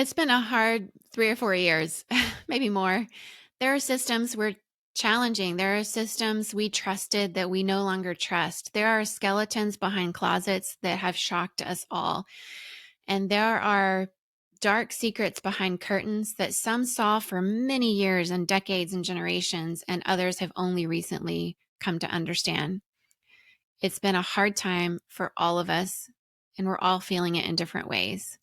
It's been a hard 3 or 4 years, maybe more. There are systems we're challenging. There are systems we trusted that we no longer trust. There are skeletons behind closets that have shocked us all. And there are dark secrets behind curtains that some saw for many years and decades and generations, and others have only recently come to understand. It's been a hard time for all of us, and we're all feeling it in different ways.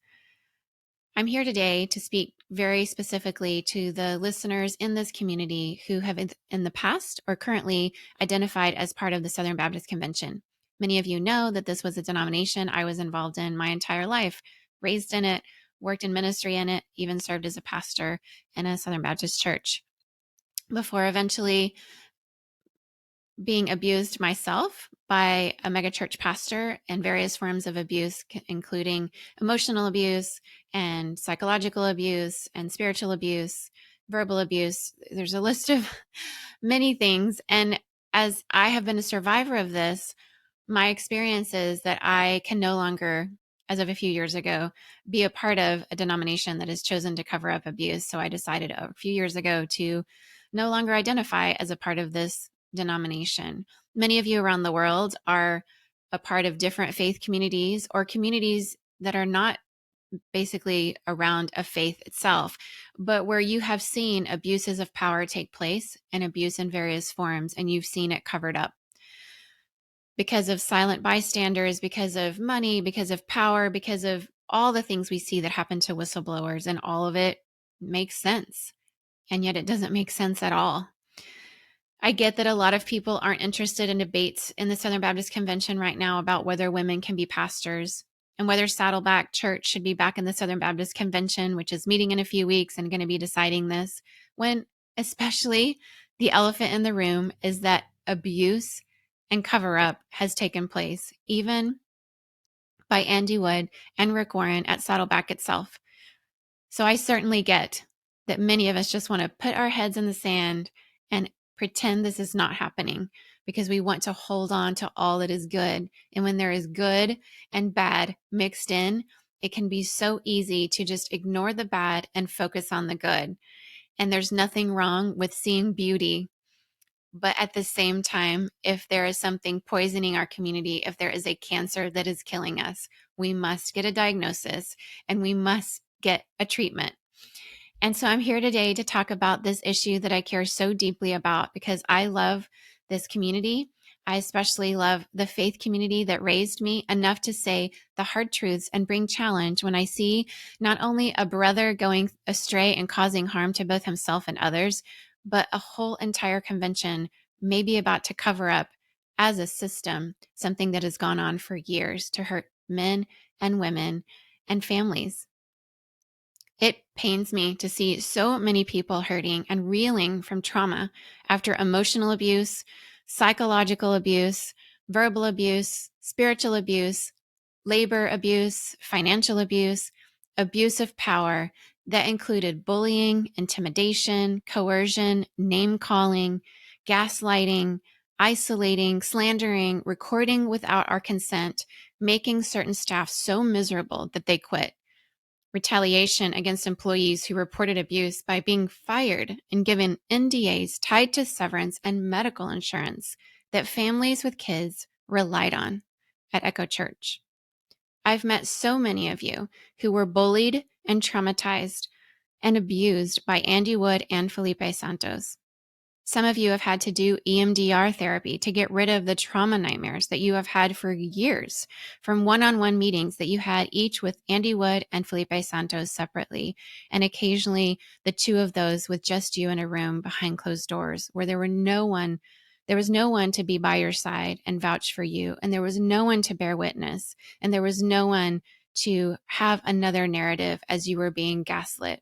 I'm here today to speak very specifically to the listeners in this community who have in the past or currently identified as part of the Southern Baptist Convention. Many of you know that this was a denomination I was involved in my entire life, raised in it, worked in ministry in it, even served as a pastor in a Southern Baptist church before eventually being abused myself by a megachurch pastor and various forms of abuse, including emotional abuse and psychological abuse and spiritual abuse, verbal abuse. There's a list of many things. And as I have been a survivor of this, my experience is that I can no longer, as of a few years ago, be a part of a denomination that has chosen to cover up abuse. So I decided a few years ago to no longer identify as a part of this denomination. Many of you around the world are a part of different faith communities or communities that are not basically around a faith itself, but where you have seen abuses of power take place and abuse in various forms, and you've seen it covered up because of silent bystanders, because of money, because of power, because of all the things we see that happen to whistleblowers, and all of it makes sense. And yet it doesn't make sense at all. I get that a lot of people aren't interested in debates in the Southern Baptist Convention right now about whether women can be pastors and whether Saddleback Church should be back in the Southern Baptist Convention, which is meeting in a few weeks and going to be deciding this, when especially the elephant in the room is that abuse and cover up has taken place, even by Andy Wood and Rick Warren at Saddleback itself. So I certainly get that many of us just want to put our heads in the sand and pretend this is not happening because we want to hold on to all that is good. And when there is good and bad mixed in, it can be so easy to just ignore the bad and focus on the good. And there's nothing wrong with seeing beauty. But at the same time, if there is something poisoning our community, if there is a cancer that is killing us, we must get a diagnosis and we must get a treatment. And so I'm here today to talk about this issue that I care so deeply about because I love this community. I especially love the faith community that raised me enough to say the hard truths and bring challenge when I see not only a brother going astray and causing harm to both himself and others, but a whole entire convention may be about to cover up as a system something that has gone on for years to hurt men and women and families. It pains me to see so many people hurting and reeling from trauma after emotional abuse, psychological abuse, verbal abuse, spiritual abuse, labor abuse, financial abuse, abuse of power that included bullying, intimidation, coercion, name calling, gaslighting, isolating, slandering, recording without our consent, making certain staff so miserable that they quit, retaliation against employees who reported abuse by being fired and given NDAs tied to severance and medical insurance that families with kids relied on at Echo Church. I've met so many of you who were bullied and traumatized and abused by Andy Wood and Felipe Santos. Some of you have had to do EMDR therapy to get rid of the trauma nightmares that you have had for years from one-on-one meetings that you had each with Andy Wood and Felipe Santos separately, and occasionally the two of those with just you in a room behind closed doors where there was no one to be by your side and vouch for you, and there was no one to bear witness, and there was no one to have another narrative as you were being gaslit.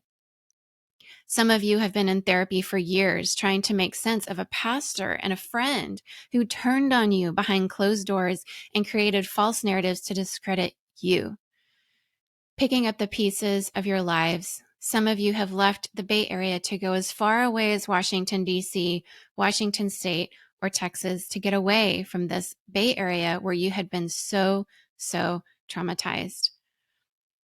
Some of you have been in therapy for years trying to make sense of a pastor and a friend who turned on you behind closed doors and created false narratives to discredit you. Picking up the pieces of your lives, some of you have left the Bay Area to go as far away as Washington, D.C., Washington State, or Texas to get away from this Bay Area where you had been so traumatized.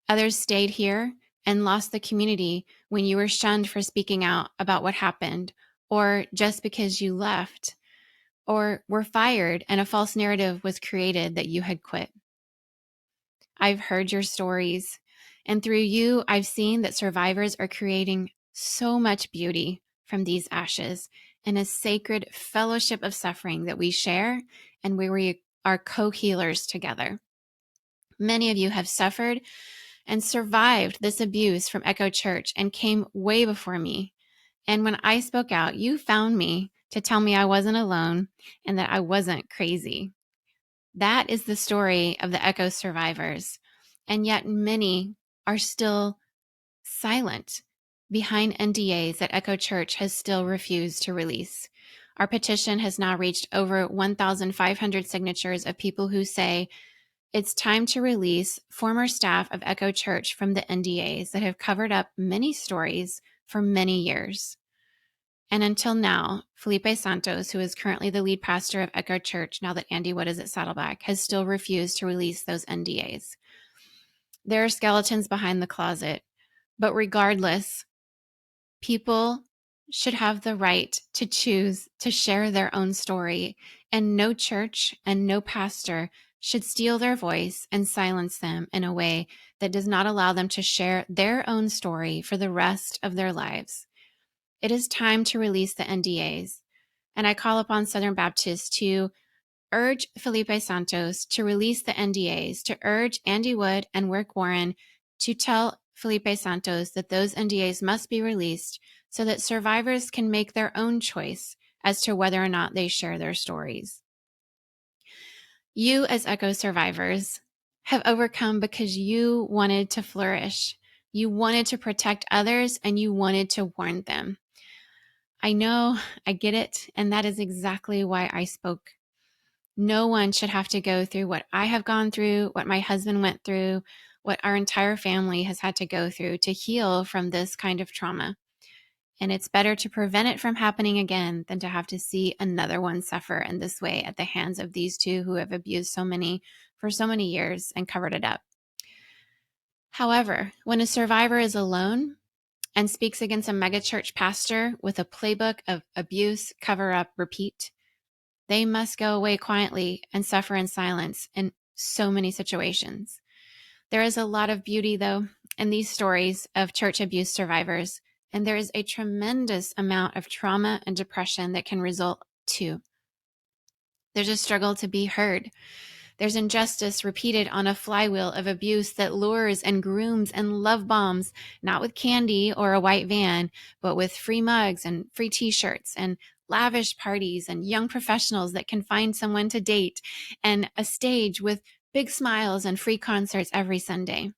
Others stayed here and lost the community when you were shunned for speaking out about what happened, or just because you left, or were fired and a false narrative was created that you had quit. I've heard your stories, and through you, I've seen that survivors are creating so much beauty from these ashes and a sacred fellowship of suffering that we share and where we are co-healers together. Many of you have suffered and survived this abuse from Echo Church and came way before me. And when I spoke out, you found me to tell me I wasn't alone and that I wasn't crazy. That is the story of the Echo survivors. And yet many are still silent behind NDAs that Echo Church has still refused to release. Our petition has now reached over 1,500 signatures of people who say it's time to release former staff of Echo Church from the NDAs that have covered up many stories for many years. And until now, Felipe Santos, who is currently the lead pastor of Echo Church now that Andy Wood is at Saddleback, has still refused to release those NDAs. There are skeletons behind the closet, but regardless, people should have the right to choose to share their own story, and no church and no pastor should steal their voice and silence them in a way that does not allow them to share their own story for the rest of their lives. It is time to release the NDAs, and I call upon Southern Baptists to urge Felipe Santos to release the NDAs, to urge Andy Wood and Rick Warren to tell Felipe Santos that those NDAs must be released so that survivors can make their own choice as to whether or not they share their stories. You, as Echo survivors, have overcome because you wanted to flourish. You wanted to protect others and you wanted to warn them. I know, I get it, and that is exactly why I spoke. No one should have to go through what I have gone through, what my husband went through, what our entire family has had to go through to heal from this kind of trauma. And it's better to prevent it from happening again than to have to see another one suffer in this way at the hands of these two who have abused so many for so many years and covered it up. However, when a survivor is alone and speaks against a megachurch pastor with a playbook of abuse, cover up, repeat, they must go away quietly and suffer in silence in so many situations. There is a lot of beauty, though, in these stories of church abuse survivors, and there is a tremendous amount of trauma and depression that can result too. There's a struggle to be heard. There's injustice repeated on a flywheel of abuse that lures and grooms and love bombs, not with candy or a white van, but with free mugs and free t-shirts and lavish parties and young professionals that can find someone to date and a stage with big smiles and free concerts every Sunday.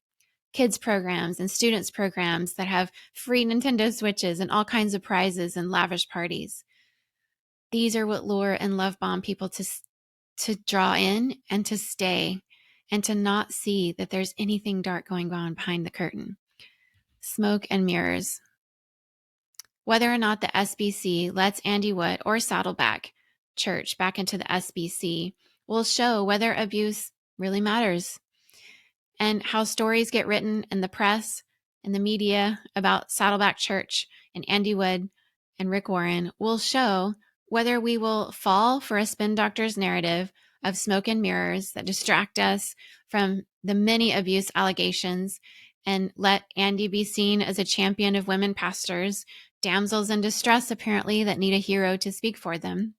Kids programs and students programs that have free Nintendo Switches and all kinds of prizes and lavish parties. These are what lure and love bomb people to draw in and to stay and to not see that there's anything dark going on behind the curtain. Smoke and mirrors. Whether or not the SBC lets Andy Wood or Saddleback Church back into the SBC will show whether abuse really matters and how stories get written in the press and the media about Saddleback Church and Andy Wood and Rick Warren will show whether we will fall for a spin doctor's narrative of smoke and mirrors that distract us from the many abuse allegations and let Andy be seen as a champion of women pastors, damsels in distress apparently that need a hero to speak for them.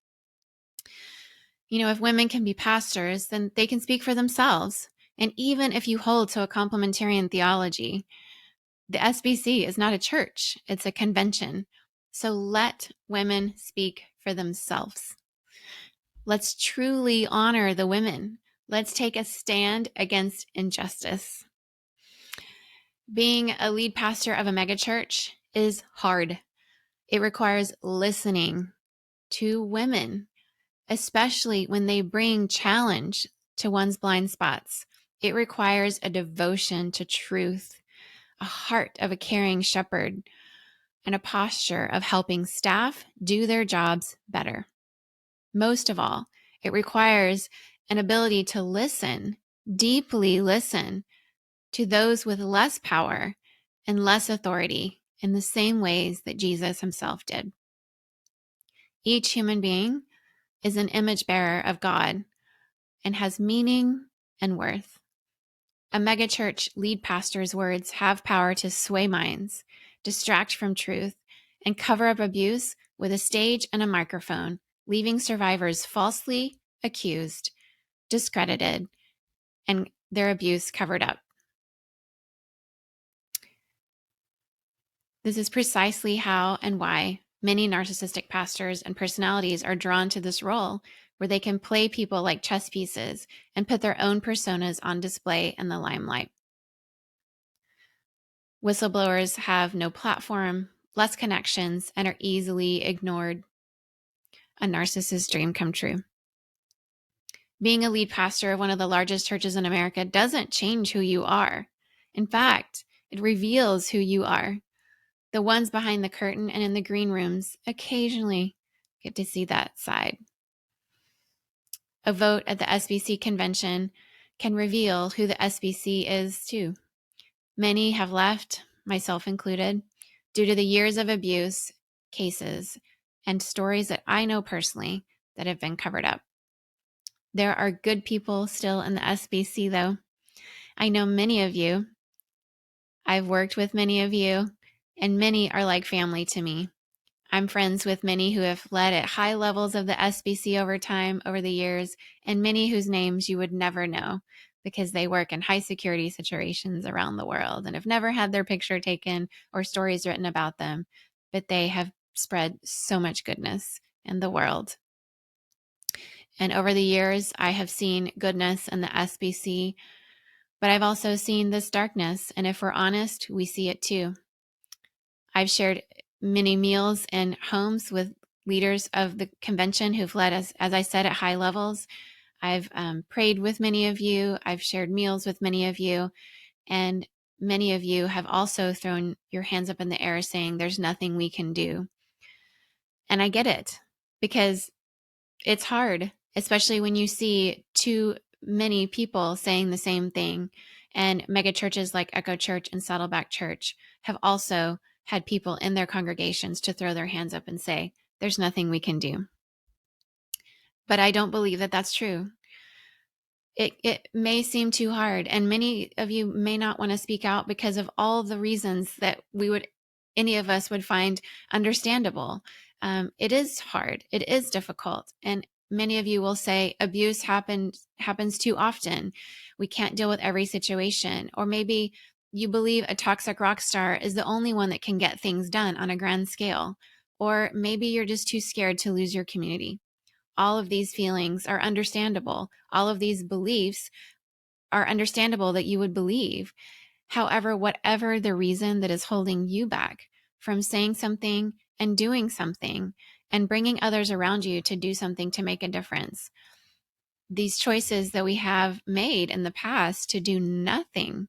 You know, if women can be pastors, then they can speak for themselves. And even if you hold to a complementarian theology, the SBC is not a church, it's a convention. So let women speak for themselves. Let's truly honor the women. Let's take a stand against injustice. Being a lead pastor of a megachurch is hard. It requires listening to women, especially when they bring challenge to one's blind spots. It requires a devotion to truth, a heart of a caring shepherd, and a posture of helping staff do their jobs better. Most of all, it requires an ability to listen, deeply listen to those with less power and less authority in the same ways that Jesus himself did. Each human being is an image bearer of God and has meaning and worth. A megachurch lead pastor's words have power to sway minds, distract from truth, and cover up abuse with a stage and a microphone, leaving survivors falsely accused, discredited, and their abuse covered up. This is precisely how and why many narcissistic pastors and personalities are drawn to this role, where they can play people like chess pieces and put their own personas on display in the limelight. Whistleblowers have no platform, less connections, and are easily ignored. A narcissist's dream come true. Being a lead pastor of one of the largest churches in America doesn't change who you are. In fact, it reveals who you are. The ones behind the curtain and in the green rooms occasionally get to see that side. A vote at the SBC convention can reveal who the SBC is too. Many have left, myself included, due to the years of abuse, cases, and stories that I know personally that have been covered up. There are good people still in the SBC, though. I know many of you. I've worked with many of you, and many are like family to me. I'm friends with many who have led at high levels of the SBC over time, over the years, and many whose names you would never know because they work in high security situations around the world and have never had their picture taken or stories written about them, but they have spread so much goodness in the world. And over the years, I have seen goodness in the SBC, but I've also seen this darkness. And if we're honest, we see it too. I've shared many meals in homes with leaders of the convention who've led us, as I said, at high levels. I've prayed with many of you. I've shared meals with many of you. And many of you have also thrown your hands up in the air saying, there's nothing we can do. And I get it, because it's hard, especially when you see too many people saying the same thing. And mega churches like Echo Church and Saddleback Church have also had people in their congregations to throw their hands up and say, there's nothing we can do. But I don't believe that that's true. It may seem too hard, and many of you may not want to speak out because of all the reasons that any of us would find understandable. It is hard. It is difficult. And many of you will say abuse happens too often. We can't deal with every situation. Or maybe you believe a toxic rock star is the only one that can get things done on a grand scale. Or maybe you're just too scared to lose your community. All of these feelings are understandable. All of these beliefs are understandable that you would believe. However, whatever the reason that is holding you back from saying something and doing something and bringing others around you to do something to make a difference, these choices that we have made in the past to do nothing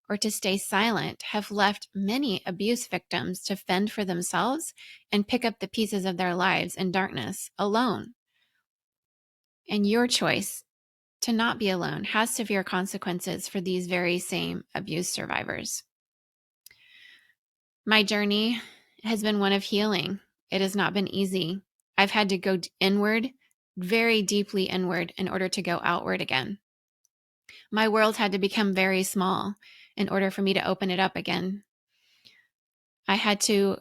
or to stay silent have left many abuse victims to fend for themselves and pick up the pieces of their lives in darkness alone. And your choice to not be alone has severe consequences for these very same abuse survivors. My journey has been one of healing. It has not been easy. I've had to go inward, very deeply inward, in order to go outward again. My world had to become very small in order for me to open it up again. I had to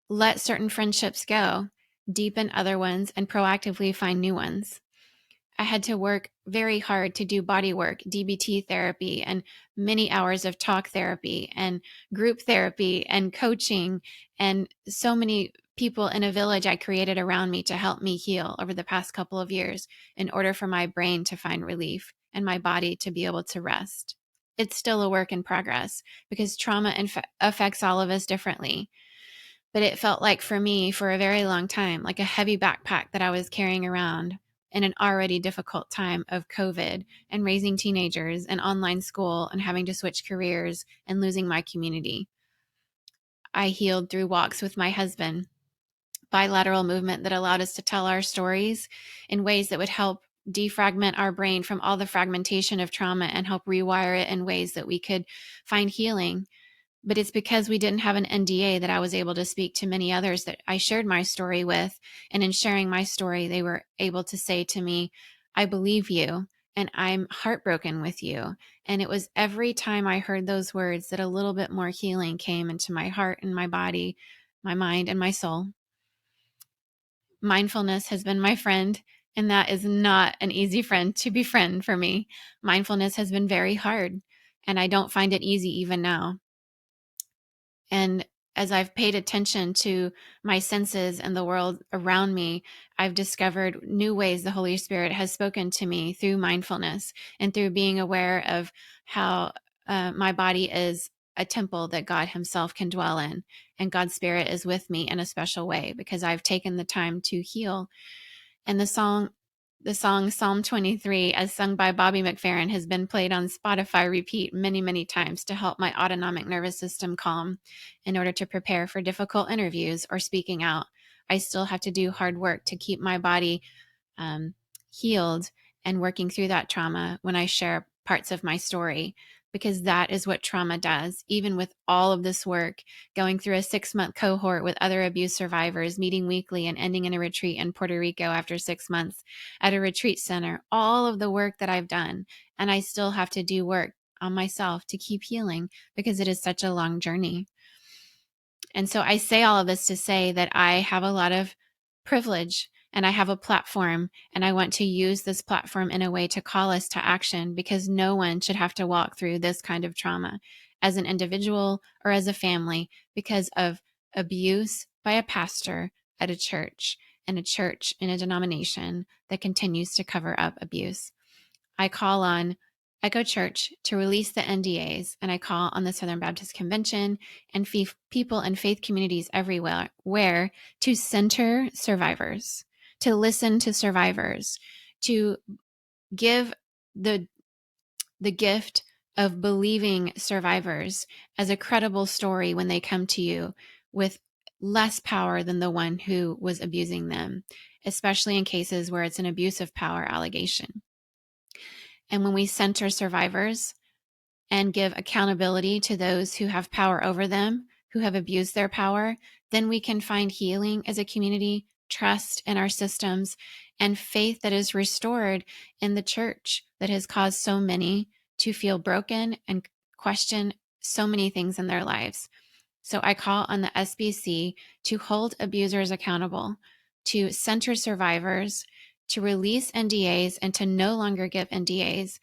let certain friendships go, deepen other ones, and proactively find new ones. I had to work very hard to do body work, DBT therapy, and many hours of talk therapy and group therapy and coaching, and so many people in a village I created around me to help me heal over the past couple of years in order for my brain to find relief and my body to be able to rest. It's still a work in progress because trauma affects all of us differently. But it felt like for me, for a very long time, like a heavy backpack that I was carrying around in an already difficult time of COVID and raising teenagers and online school and having to switch careers and losing my community. I healed through walks with my husband, bilateral movement that allowed us to tell our stories in ways that would help defragment our brain from all the fragmentation of trauma and help rewire it in ways that we could find healing. But it's because we didn't have an NDA that I was able to speak to many others that I shared my story with. And in sharing my story, they were able to say to me, I believe you and I'm heartbroken with you. And it was every time I heard those words that a little bit more healing came into my heart and my body, my mind and my soul. Mindfulness has been my friend, and that is not an easy friend to befriend for me. Mindfulness has been very hard, and I don't find it easy even now. And as I've paid attention to my senses and the world around me, I've discovered new ways the Holy Spirit has spoken to me through mindfulness and through being aware of how my body is a temple that God Himself can dwell in. And God's Spirit is with me in a special way because I've taken the time to heal. And the song Psalm 23, as sung by Bobby McFerrin, has been played on Spotify repeat many, many times to help my autonomic nervous system calm in order to prepare for difficult interviews or speaking out. I still have to do hard work to keep my body healed and working through that trauma when I share parts of my story, because that is what trauma does. Even with all of this work, going through a 6-month cohort with other abuse survivors, meeting weekly and ending in a retreat in Puerto Rico after 6 months at a retreat center, all of the work that I've done, and I still have to do work on myself to keep healing because it is such a long journey. And so I say all of this to say that I have a lot of privilege and I have a platform, and I want to use this platform in a way to call us to action, because no one should have to walk through this kind of trauma as an individual or as a family because of abuse by a pastor at a church, and a church in a denomination that continues to cover up abuse. I call on Echo Church to release the NDAs, and I call on the Southern Baptist Convention and people and faith communities everywhere to center survivors, to listen to survivors, to give the gift of believing survivors as a credible story when they come to you with less power than the one who was abusing them, especially in cases where it's an abuse of power allegation. And when we center survivors and give accountability to those who have power over them, who have abused their power, then we can find healing as a community, trust in our systems, and faith that is restored in the church that has caused so many to feel broken and question so many things in their lives. So I call on the SBC to hold abusers accountable, to center survivors, to release NDAs and to no longer give NDAs,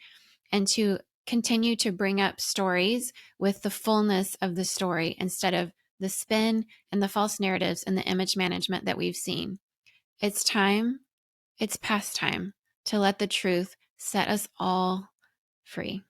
and to continue to bring up stories with the fullness of the story instead of the spin and the false narratives and the image management that we've seen. It's past time to let the truth set us all free.